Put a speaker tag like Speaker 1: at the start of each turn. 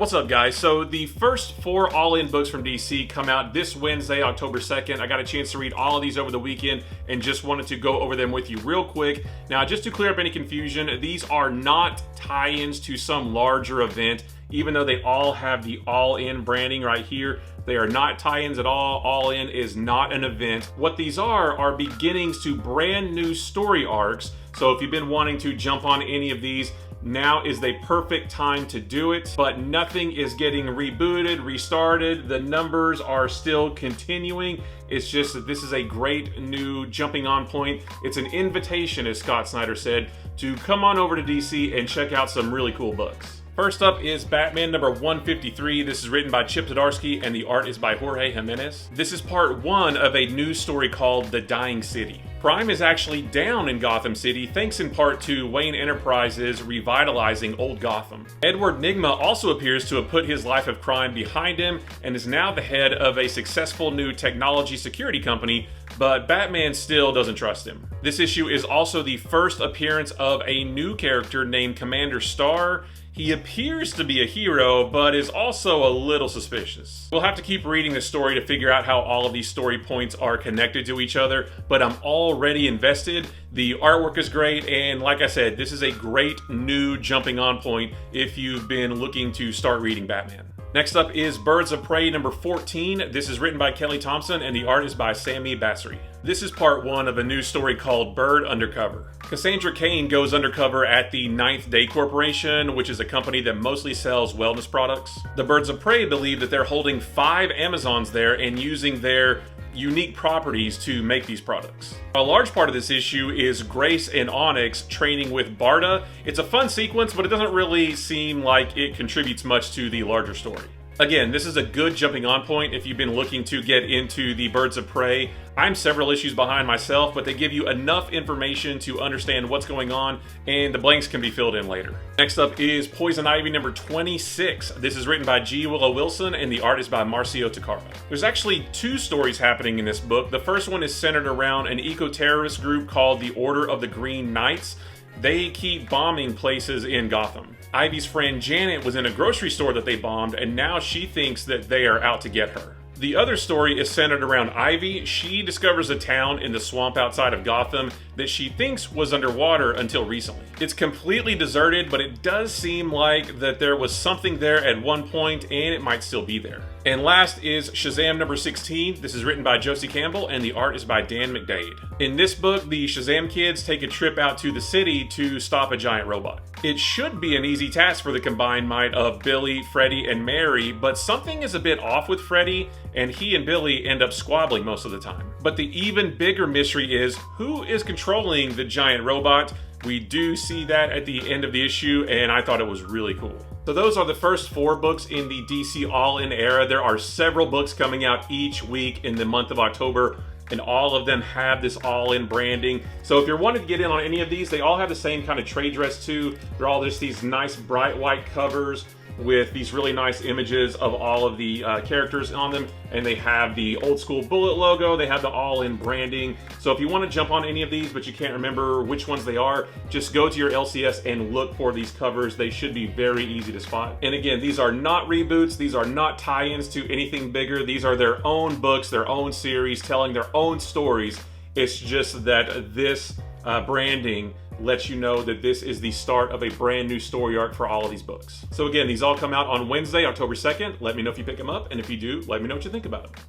Speaker 1: What's up, guys? So the first 4 all-in books from DC come out this Wednesday, October 2nd. I got a chance to read all of these over the weekend and just wanted to go over them with you real quick. Now, just to clear up any confusion, these are not tie-ins to some larger event, even though they all have the all-in branding right here. They are not tie-ins at all. All-in is not an event. What these are beginnings to brand new story arcs. So if you've been wanting to jump on any of these, now is the perfect time to do it, but nothing is getting rebooted, restarted. The numbers are still continuing. It's just that this is a great new jumping on point. It's an invitation, as Scott Snyder said, to come on over to DC and check out some really cool books. First up is Batman number 153. This is written by Chip Zdarsky and the art is by Jorge Jimenez. This is part 1 of a news story called The Dying City. Crime is actually down in Gotham City, thanks in part to Wayne Enterprises revitalizing old Gotham. Edward Nygma also appears to have put his life of crime behind him and is now the head of a successful new technology security company, but Batman still doesn't trust him. This issue is also the first appearance of a new character named Commander Starr. He appears to be a hero, but is also a little suspicious. We'll have to keep reading the story to figure out how all of these story points are connected to each other, but I'm already invested. The artwork is great, and like I said, this is a great new jumping on point if you've been looking to start reading Batman. Next up is Birds of Prey number 14. This is written by Kelly Thompson and the art is by Sami Basri. This is part 1 of a new story called Bird Undercover. Cassandra Cain goes undercover at the Ninth Day Corporation, which is a company that mostly sells wellness products. The Birds of Prey believe that they're holding 5 Amazons there and using their unique properties to make these products. A large part of this issue is Grace and Onyx training with Barda. It's a fun sequence, but it doesn't really seem like it contributes much to the larger story. Again, this is a good jumping on point if you've been looking to get into the Birds of Prey. I'm several issues behind myself, but they give you enough information to understand what's going on, and the blanks can be filled in later. Next up is Poison Ivy number 26. This is written by G. Willow Wilson, and the art is by Marcio Takara. There's actually 2 stories happening in this book. The first one is centered around an eco-terrorist group called the Order of the Green Knights. They keep bombing places in Gotham. Ivy's friend Janet was in a grocery store that they bombed, and now she thinks that they are out to get her. The other story is centered around Ivy. She discovers a town in the swamp outside of Gotham that she thinks was underwater until recently. It's completely deserted, but it does seem like that there was something there at one point, and it might still be there. And last is Shazam number 16. This is written by Josie Campbell, and the art is by Dan McDade. In this book, the Shazam kids take a trip out to the city to stop a giant robot. It should be an easy task for the combined might of Billy, Freddy, and Mary, but something is a bit off with Freddy, and he and Billy end up squabbling most of the time. But the even bigger mystery is who is controlling the giant robot. We do see that at the end of the issue, and I thought it was really cool. So those are the first 4 books in the DC All-In era. There are several books coming out each week in the month of October, and all of them have this all-in branding. So if you're wanting to get in on any of these, they all have the same kind of trade dress too. They're all just these nice bright white covers with these really nice images of all of the characters on them, and they have the old school Bullet logo, they have the all-in branding. So if you want to jump on any of these but you can't remember which ones they are, just go to your LCS and look for these covers. They should be very easy to spot. And again, these are not reboots, these are not tie-ins to anything bigger. These are their own books, their own series, telling their own stories. It's just that this branding lets you know that this is the start of a brand new story arc for all of these books. So again, these all come out on Wednesday, October 2nd. Let me know if you pick them up, and if you do, let me know what you think about them.